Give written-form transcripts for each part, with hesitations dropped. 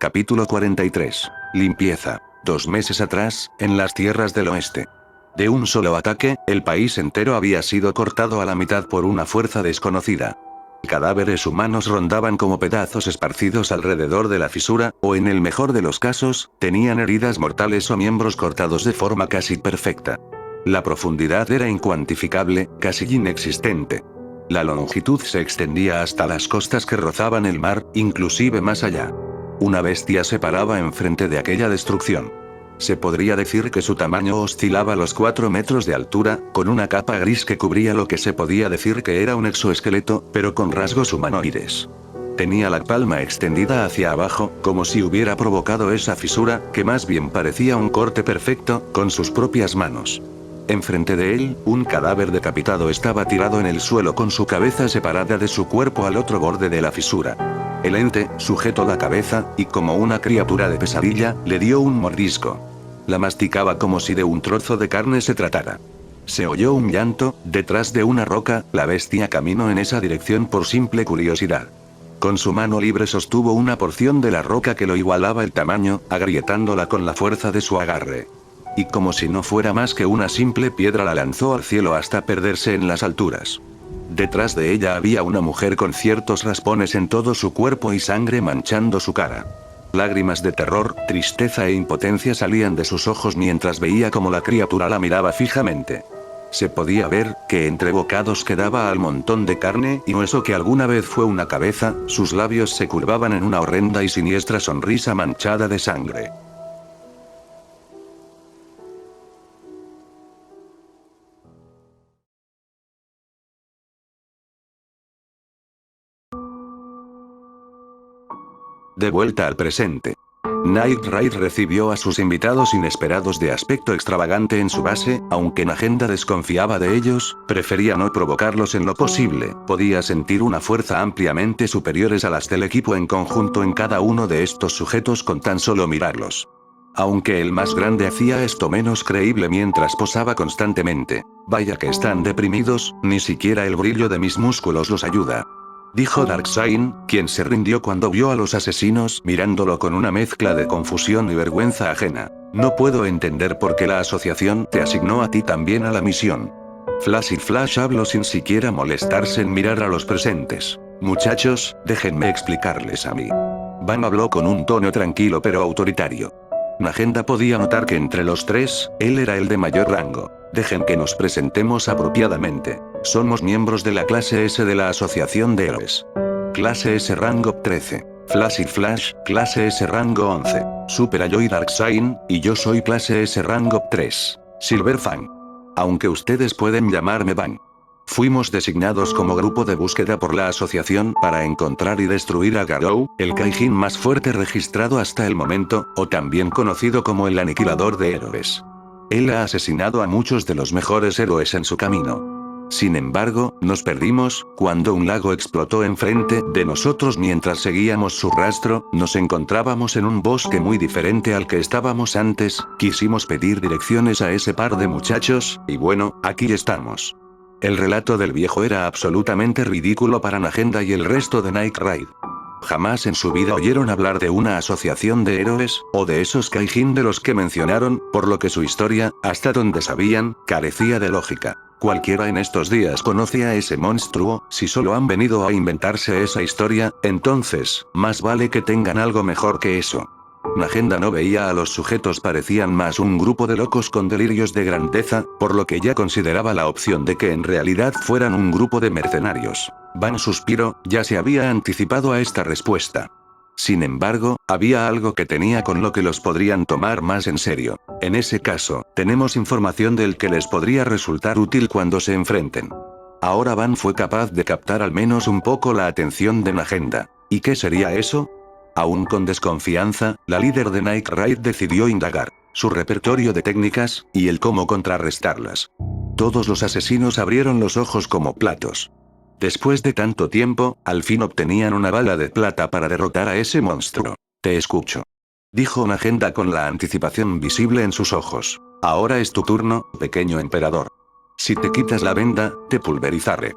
Capítulo 43. Limpieza. 2 meses atrás, en las tierras del oeste. De un solo ataque, el país entero había sido cortado a la mitad por una fuerza desconocida. Cadáveres humanos rondaban como pedazos esparcidos alrededor de la fisura, o en el mejor de los casos, tenían heridas mortales o miembros cortados de forma casi perfecta. La profundidad era incuantificable, casi inexistente. La longitud se extendía hasta las costas que rozaban el mar, inclusive más allá. Una bestia se paraba enfrente de aquella destrucción. Se podría decir que su tamaño oscilaba los 4 metros de altura, con una capa gris que cubría lo que se podía decir que era un exoesqueleto, pero con rasgos humanoides. Tenía la palma extendida hacia abajo, como si hubiera provocado esa fisura, que más bien parecía un corte perfecto, con sus propias manos. Enfrente de él, un cadáver decapitado estaba tirado en el suelo con su cabeza separada de su cuerpo al otro borde de la fisura. El ente, sujetó la cabeza, y como una criatura de pesadilla, le dio un mordisco. La masticaba como si de un trozo de carne se tratara. Se oyó un llanto, detrás de una roca, la bestia caminó en esa dirección por simple curiosidad. Con su mano libre sostuvo una porción de la roca que lo igualaba el tamaño, agrietándola con la fuerza de su agarre. Y como si no fuera más que una simple piedra la lanzó al cielo hasta perderse en las alturas. Detrás de ella había una mujer con ciertos raspones en todo su cuerpo y sangre manchando su cara. Lágrimas de terror, tristeza e impotencia salían de sus ojos mientras veía cómo la criatura la miraba fijamente. Se podía ver que entre bocados quedaba al montón de carne y hueso que alguna vez fue una cabeza, sus labios se curvaban en una horrenda y siniestra sonrisa manchada de sangre. De vuelta al presente. Knight Raid recibió a sus invitados inesperados de aspecto extravagante en su base, aunque Najenda desconfiaba de ellos, prefería no provocarlos en lo posible, podía sentir una fuerza ampliamente superiores a las del equipo en conjunto en cada uno de estos sujetos con tan solo mirarlos. Aunque el más grande hacía esto menos creíble mientras posaba constantemente. Vaya que están deprimidos, ni siquiera el brillo de mis músculos los ayuda. Dijo Darkseid, quien se rindió cuando vio a los asesinos mirándolo con una mezcla de confusión y vergüenza ajena. No puedo entender por qué la asociación te asignó a ti también a la misión. Flash habló sin siquiera molestarse en mirar a los presentes. Muchachos, déjenme explicarles a mí. Van habló con un tono tranquilo pero autoritario. Najenda podía notar que entre los tres, él era el de mayor rango. Dejen que nos presentemos apropiadamente. Somos miembros de la clase S de la Asociación de Héroes. Clase S rango 13. Flash, clase S rango 11. Super Alloy Darkseid, y yo soy clase S rango 3. Silverfang. Aunque ustedes pueden llamarme Van. Fuimos designados como grupo de búsqueda por la asociación para encontrar y destruir a Garou, el Kaijin más fuerte registrado hasta el momento, o también conocido como el Aniquilador de Héroes. Él ha asesinado a muchos de los mejores héroes en su camino. Sin embargo, nos perdimos, cuando un lago explotó enfrente de nosotros mientras seguíamos su rastro, nos encontrábamos en un bosque muy diferente al que estábamos antes, quisimos pedir direcciones a ese par de muchachos, y bueno, aquí estamos. El relato del viejo era absolutamente ridículo para Najenda y el resto de Knight Raid. Jamás en su vida oyeron hablar de una asociación de héroes, o de esos Kaijin de los que mencionaron, por lo que su historia, hasta donde sabían, carecía de lógica. Cualquiera en estos días conoce a ese monstruo, si solo han venido a inventarse esa historia, entonces, más vale que tengan algo mejor que eso. Najenda no veía a los sujetos, parecían más un grupo de locos con delirios de grandeza, por lo que ya consideraba la opción de que en realidad fueran un grupo de mercenarios. Van suspiró, ya se había anticipado a esta respuesta. Sin embargo, había algo que tenía con lo que los podrían tomar más en serio. En ese caso, tenemos información del que les podría resultar útil cuando se enfrenten. Ahora Van fue capaz de captar al menos un poco la atención de Najenda. ¿Y qué sería eso? Aún con desconfianza, la líder de Knight Raid decidió indagar su repertorio de técnicas, y el cómo contrarrestarlas. Todos los asesinos abrieron los ojos como platos. Después de tanto tiempo, al fin obtenían una bala de plata para derrotar a ese monstruo. Te escucho. Dijo Najenda con la anticipación visible en sus ojos. Ahora es tu turno, pequeño emperador. Si te quitas la venda, te pulverizaré.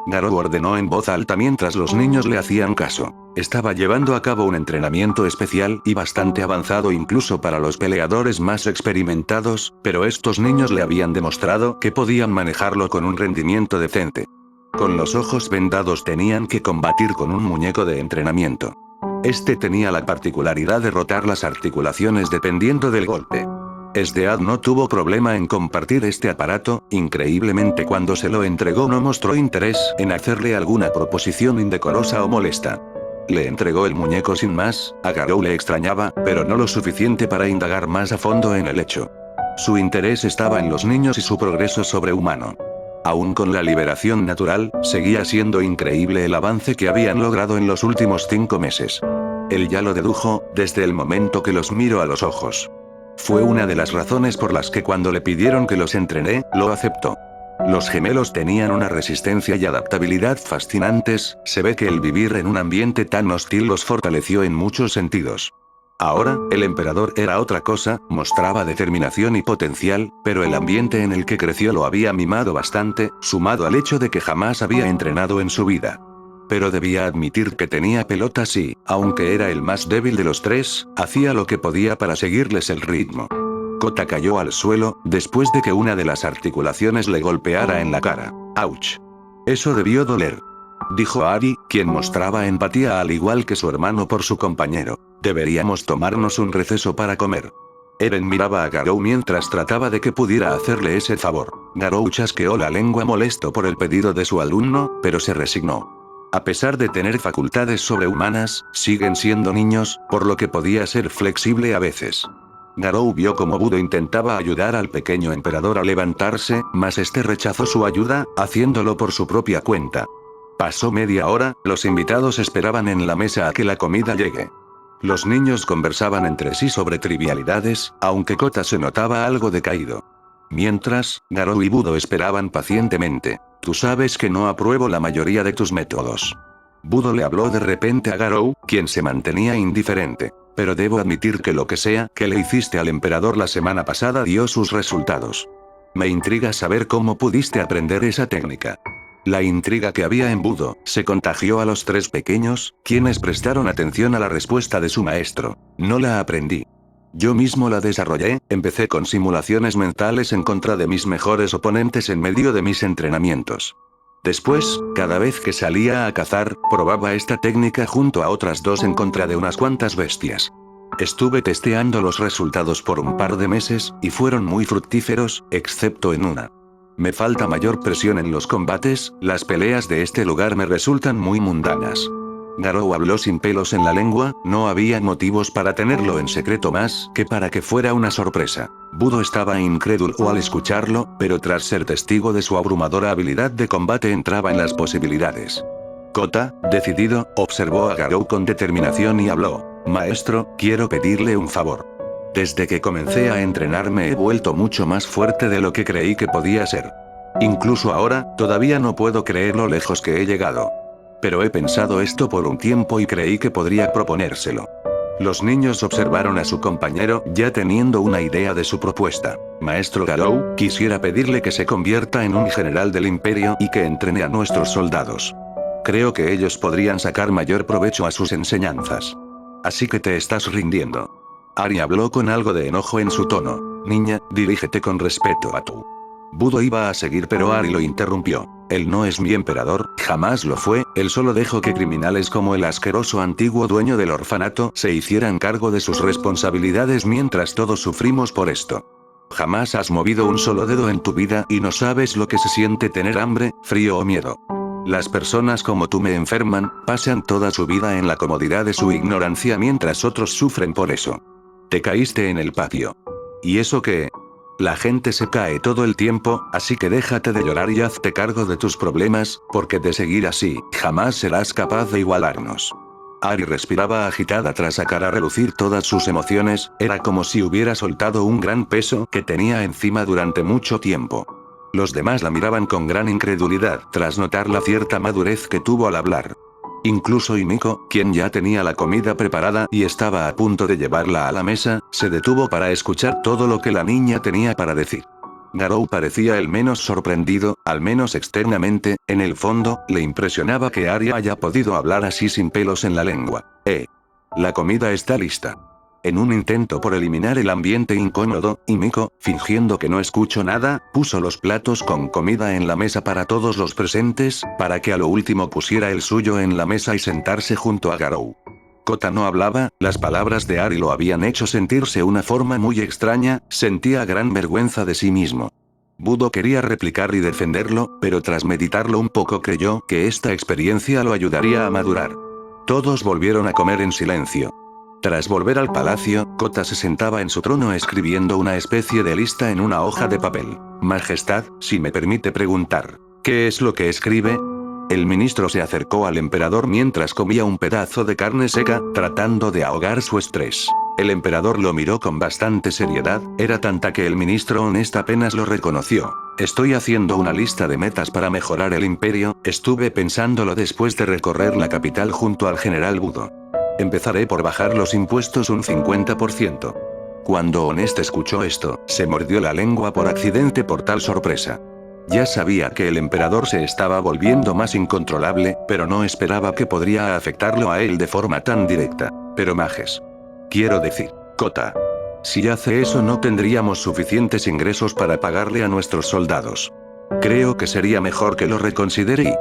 Garou ordenó en voz alta mientras los niños le hacían caso. Estaba llevando a cabo un entrenamiento especial y bastante avanzado incluso para los peleadores más experimentados, pero estos niños le habían demostrado que podían manejarlo con un rendimiento decente. Con los ojos vendados tenían que combatir con un muñeco de entrenamiento. Este tenía la particularidad de rotar las articulaciones dependiendo del golpe. Sdead no tuvo problema en compartir este aparato, increíblemente cuando se lo entregó no mostró interés en hacerle alguna proposición indecorosa o molesta. Le entregó el muñeco sin más, a Garou le extrañaba, pero no lo suficiente para indagar más a fondo en el hecho. Su interés estaba en los niños y su progreso sobrehumano. Aún con la liberación natural, seguía siendo increíble el avance que habían logrado en los últimos 5 meses. Él ya lo dedujo, desde el momento que los miró a los ojos. Fue una de las razones por las que cuando le pidieron que los entrené, lo aceptó. Los gemelos tenían una resistencia y adaptabilidad fascinantes, se ve que el vivir en un ambiente tan hostil los fortaleció en muchos sentidos. Ahora, el emperador era otra cosa, mostraba determinación y potencial, pero el ambiente en el que creció lo había mimado bastante, sumado al hecho de que jamás había entrenado en su vida. Pero debía admitir que tenía pelotas y, aunque era el más débil de los tres, hacía lo que podía para seguirles el ritmo. Kota cayó al suelo, después de que una de las articulaciones le golpeara en la cara. ¡Auch! Eso debió doler. Dijo Ari, quien mostraba empatía al igual que su hermano por su compañero. Deberíamos tomarnos un receso para comer. Eren miraba a Garou mientras trataba de que pudiera hacerle ese favor. Garou chasqueó la lengua molesto por el pedido de su alumno, pero se resignó. A pesar de tener facultades sobrehumanas, siguen siendo niños, por lo que podía ser flexible a veces. Garou vio cómo Budo intentaba ayudar al pequeño emperador a levantarse, mas este rechazó su ayuda, haciéndolo por su propia cuenta. Pasó media hora, los invitados esperaban en la mesa a que la comida llegue. Los niños conversaban entre sí sobre trivialidades, aunque Kota se notaba algo decaído. Mientras, Garou y Budo esperaban pacientemente. Tú sabes que no apruebo la mayoría de tus métodos. Budo le habló de repente a Garou, quien se mantenía indiferente. Pero debo admitir que lo que sea que le hiciste al emperador la semana pasada dio sus resultados. Me intriga saber cómo pudiste aprender esa técnica. La intriga que había en Budo se contagió a los tres pequeños, quienes prestaron atención a la respuesta de su maestro. No la aprendí. Yo mismo la desarrollé, empecé con simulaciones mentales en contra de mis mejores oponentes en medio de mis entrenamientos. Después, cada vez que salía a cazar, probaba esta técnica junto a otras dos en contra de unas cuantas bestias. Estuve testeando los resultados por un par de meses, y fueron muy fructíferos, excepto en una. Me falta mayor presión en los combates, las peleas de este lugar me resultan muy mundanas. Garou habló sin pelos en la lengua, no había motivos para tenerlo en secreto más que para que fuera una sorpresa. Budo estaba incrédulo al escucharlo, pero tras ser testigo de su abrumadora habilidad de combate entraba en las posibilidades. Kota, decidido, observó a Garou con determinación y habló. Maestro, quiero pedirle un favor. Desde que comencé a entrenarme he vuelto mucho más fuerte de lo que creí que podía ser. Incluso ahora, todavía no puedo creer lo lejos que he llegado. Pero he pensado esto por un tiempo y creí que podría proponérselo. Los niños observaron a su compañero, ya teniendo una idea de su propuesta. Maestro Garou, quisiera pedirle que se convierta en un general del imperio y que entrene a nuestros soldados. Creo que ellos podrían sacar mayor provecho a sus enseñanzas. Así que te estás rindiendo. Ari habló con algo de enojo en su tono. Niña, dirígete con respeto a tu. Budo iba a seguir pero Ari lo interrumpió. Él no es mi emperador, jamás lo fue, él solo dejó que criminales como el asqueroso antiguo dueño del orfanato se hicieran cargo de sus responsabilidades mientras todos sufrimos por esto. Jamás has movido un solo dedo en tu vida y no sabes lo que se siente tener hambre, frío o miedo. Las personas como tú me enferman, pasan toda su vida en la comodidad de su ignorancia mientras otros sufren por eso. Te caíste en el patio. ¿Y eso qué? La gente se cae todo el tiempo, así que déjate de llorar y hazte cargo de tus problemas, porque de seguir así, jamás serás capaz de igualarnos. Ari respiraba agitada tras sacar a relucir todas sus emociones, era como si hubiera soltado un gran peso que tenía encima durante mucho tiempo. Los demás la miraban con gran incredulidad, tras notar la cierta madurez que tuvo al hablar. Incluso Himiko, quien ya tenía la comida preparada y estaba a punto de llevarla a la mesa, se detuvo para escuchar todo lo que la niña tenía para decir. Garou parecía el menos sorprendido, al menos externamente. En el fondo, le impresionaba que Arya haya podido hablar así sin pelos en la lengua. La comida está lista. En un intento por eliminar el ambiente incómodo, Himiko, fingiendo que no escuchó nada, puso los platos con comida en la mesa para todos los presentes, para que a lo último pusiera el suyo en la mesa y sentarse junto a Garou. Kota no hablaba, las palabras de Ari lo habían hecho sentirse una forma muy extraña, sentía gran vergüenza de sí mismo. Budo quería replicar y defenderlo, pero tras meditarlo un poco creyó que esta experiencia lo ayudaría a madurar. Todos volvieron a comer en silencio. Tras volver al palacio, Kota se sentaba en su trono escribiendo una especie de lista en una hoja de papel. Majestad, si me permite preguntar, ¿qué es lo que escribe? El ministro se acercó al emperador mientras comía un pedazo de carne seca, tratando de ahogar su estrés. El emperador lo miró con bastante seriedad, era tanta que el ministro honesta apenas lo reconoció. Estoy haciendo una lista de metas para mejorar el imperio, estuve pensándolo después de recorrer la capital junto al general Budo. Empezaré por bajar los impuestos un 50%. Cuando Honest escuchó esto, se mordió la lengua por accidente por tal sorpresa. Ya sabía que el emperador se estaba volviendo más incontrolable, pero no esperaba que podría afectarlo a él de forma tan directa. Pero majes. Quiero decir, Kota. Si hace eso no tendríamos suficientes ingresos para pagarle a nuestros soldados. Creo que sería mejor que lo reconsidere y...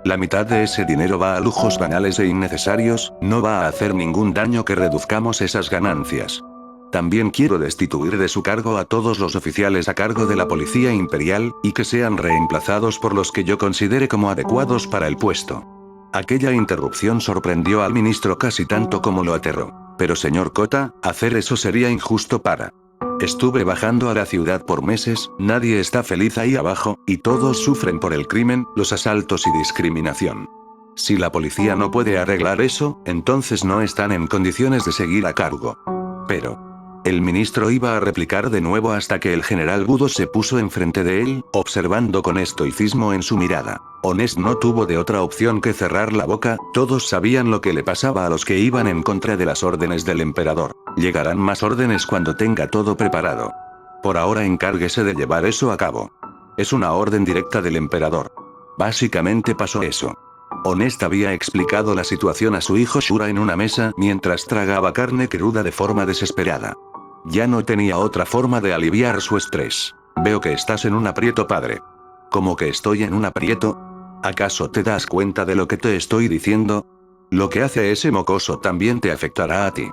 La mitad de ese dinero va a lujos banales e innecesarios, no va a hacer ningún daño que reduzcamos esas ganancias. También quiero destituir de su cargo a todos los oficiales a cargo de la Policía Imperial, y que sean reemplazados por los que yo considere como adecuados para el puesto. Aquella interrupción sorprendió al ministro casi tanto como lo aterró. Pero señor Kota, hacer eso sería injusto para... Estuve bajando a la ciudad por meses, nadie está feliz ahí abajo, y todos sufren por el crimen, los asaltos y discriminación. Si la policía no puede arreglar eso, entonces no están en condiciones de seguir a cargo. Pero... El ministro iba a replicar de nuevo hasta que el general Budo se puso enfrente de él, observando con estoicismo en su mirada. Honest no tuvo de otra opción que cerrar la boca, todos sabían lo que le pasaba a los que iban en contra de las órdenes del emperador. Llegarán más órdenes cuando tenga todo preparado. Por ahora encárguese de llevar eso a cabo. Es una orden directa del emperador. Básicamente pasó eso. Honest había explicado la situación a su hijo Shura en una mesa mientras tragaba carne cruda de forma desesperada. Ya no tenía otra forma de aliviar su estrés. Veo que estás en un aprieto, padre. ¿Cómo que estoy en un aprieto? ¿Acaso te das cuenta de lo que te estoy diciendo? Lo que hace ese mocoso también te afectará a ti.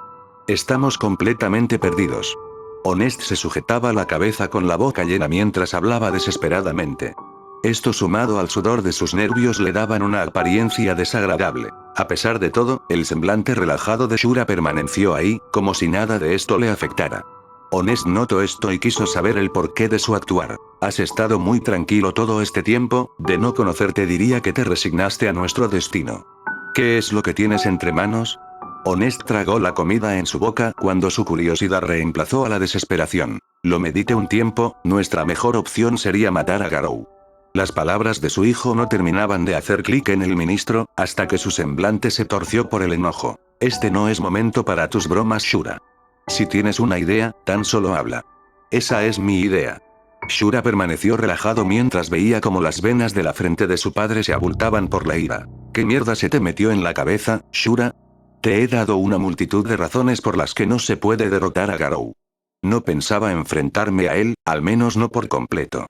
Estamos completamente perdidos. Honest se sujetaba la cabeza con la boca llena mientras hablaba desesperadamente. Esto sumado al sudor de sus nervios le daban una apariencia desagradable. A pesar de todo, el semblante relajado de Shura permaneció ahí, como si nada de esto le afectara. Honest notó esto y quiso saber el porqué de su actuar. Has estado muy tranquilo todo este tiempo, de no conocerte diría que te resignaste a nuestro destino. ¿Qué es lo que tienes entre manos? Honest tragó la comida en su boca cuando su curiosidad reemplazó a la desesperación. Lo medité un tiempo, nuestra mejor opción sería matar a Garou. Las palabras de su hijo no terminaban de hacer clic en el ministro, hasta que su semblante se torció por el enojo. Este no es momento para tus bromas, Shura. Si tienes una idea, tan solo habla. Esa es mi idea. Shura permaneció relajado mientras veía cómo las venas de la frente de su padre se abultaban por la ira. ¿Qué mierda se te metió en la cabeza, Shura? Te he dado una multitud de razones por las que no se puede derrotar a Garou. No pensaba enfrentarme a él, al menos no por completo.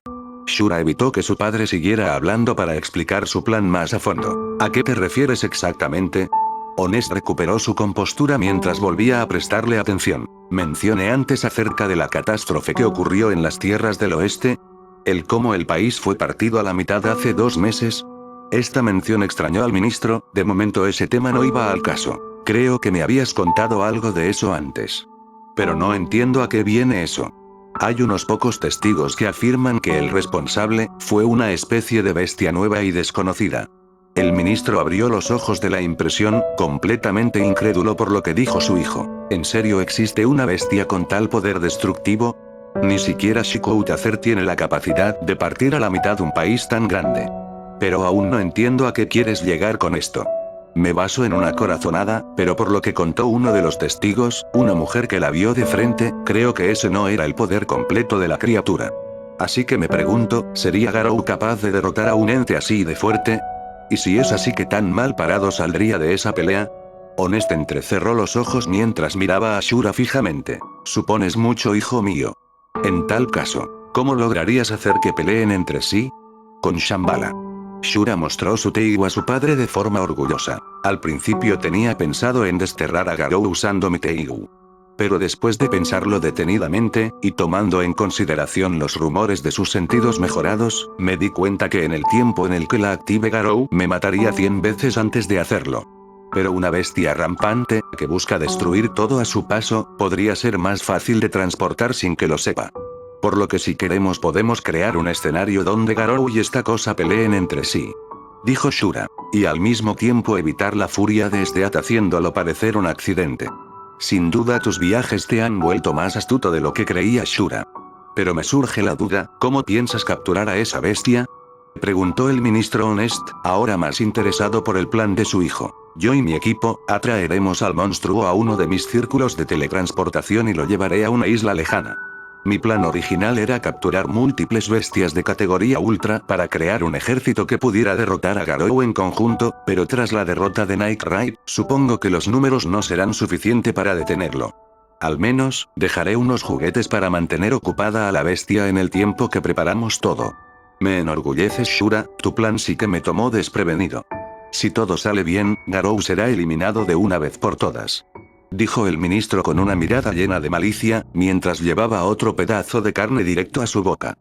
Shura evitó que su padre siguiera hablando para explicar su plan más a fondo. ¿A qué te refieres exactamente? Honest recuperó su compostura mientras volvía a prestarle atención. Mencioné antes acerca de la catástrofe que ocurrió en las tierras del oeste. El cómo el país fue partido a la mitad hace 2 meses. Esta mención extrañó al ministro, de momento ese tema no iba al caso. Creo que me habías contado algo de eso antes. Pero no entiendo a qué viene eso. Hay unos pocos testigos que afirman que el responsable fue una especie de bestia nueva y desconocida. El ministro abrió los ojos de la impresión, completamente incrédulo por lo que dijo su hijo. ¿En serio existe una bestia con tal poder destructivo? Ni siquiera Shikoutazer tiene la capacidad de partir a la mitad un país tan grande. Pero aún no entiendo a qué quieres llegar con esto. Me baso en una corazonada, pero por lo que contó uno de los testigos, una mujer que la vio de frente, creo que ese no era el poder completo de la criatura. Así que me pregunto, ¿sería Garou capaz de derrotar a un ente así de fuerte? ¿Y si es así, qué tan mal parado saldría de esa pelea? Honest entrecerró los ojos mientras miraba a Shura fijamente. Supones mucho, hijo mío. En tal caso, ¿cómo lograrías hacer que peleen entre sí? Con Shambhala. Shura mostró su Teigu a su padre de forma orgullosa. Al principio tenía pensado en desterrar a Garou usando mi Teigu. Pero después de pensarlo detenidamente, y tomando en consideración los rumores de sus sentidos mejorados, me di cuenta que en el tiempo en el que la active Garou me mataría 100 veces antes de hacerlo. Pero una bestia rampante, que busca destruir todo a su paso, podría ser más fácil de transportar sin que lo sepa. Por lo que si queremos podemos crear un escenario donde Garou y esta cosa peleen entre sí. Dijo Shura. Y al mismo tiempo evitar la furia de este At haciéndolo parecer un accidente. Sin duda tus viajes te han vuelto más astuto de lo que creía Shura. Pero me surge la duda, ¿cómo piensas capturar a esa bestia? Preguntó el ministro Honest, ahora más interesado por el plan de su hijo. Yo y mi equipo, atraeremos al monstruo a uno de mis círculos de teletransportación y lo llevaré a una isla lejana. Mi plan original era capturar múltiples bestias de categoría ultra para crear un ejército que pudiera derrotar a Garou en conjunto, pero tras la derrota de Night Ride, supongo que los números no serán suficiente para detenerlo. Al menos, dejaré unos juguetes para mantener ocupada a la bestia en el tiempo que preparamos todo. Me enorgulleces, Shura, tu plan sí que me tomó desprevenido. Si todo sale bien, Garou será eliminado de una vez por todas. Dijo el ministro con una mirada llena de malicia, mientras llevaba otro pedazo de carne directo a su boca.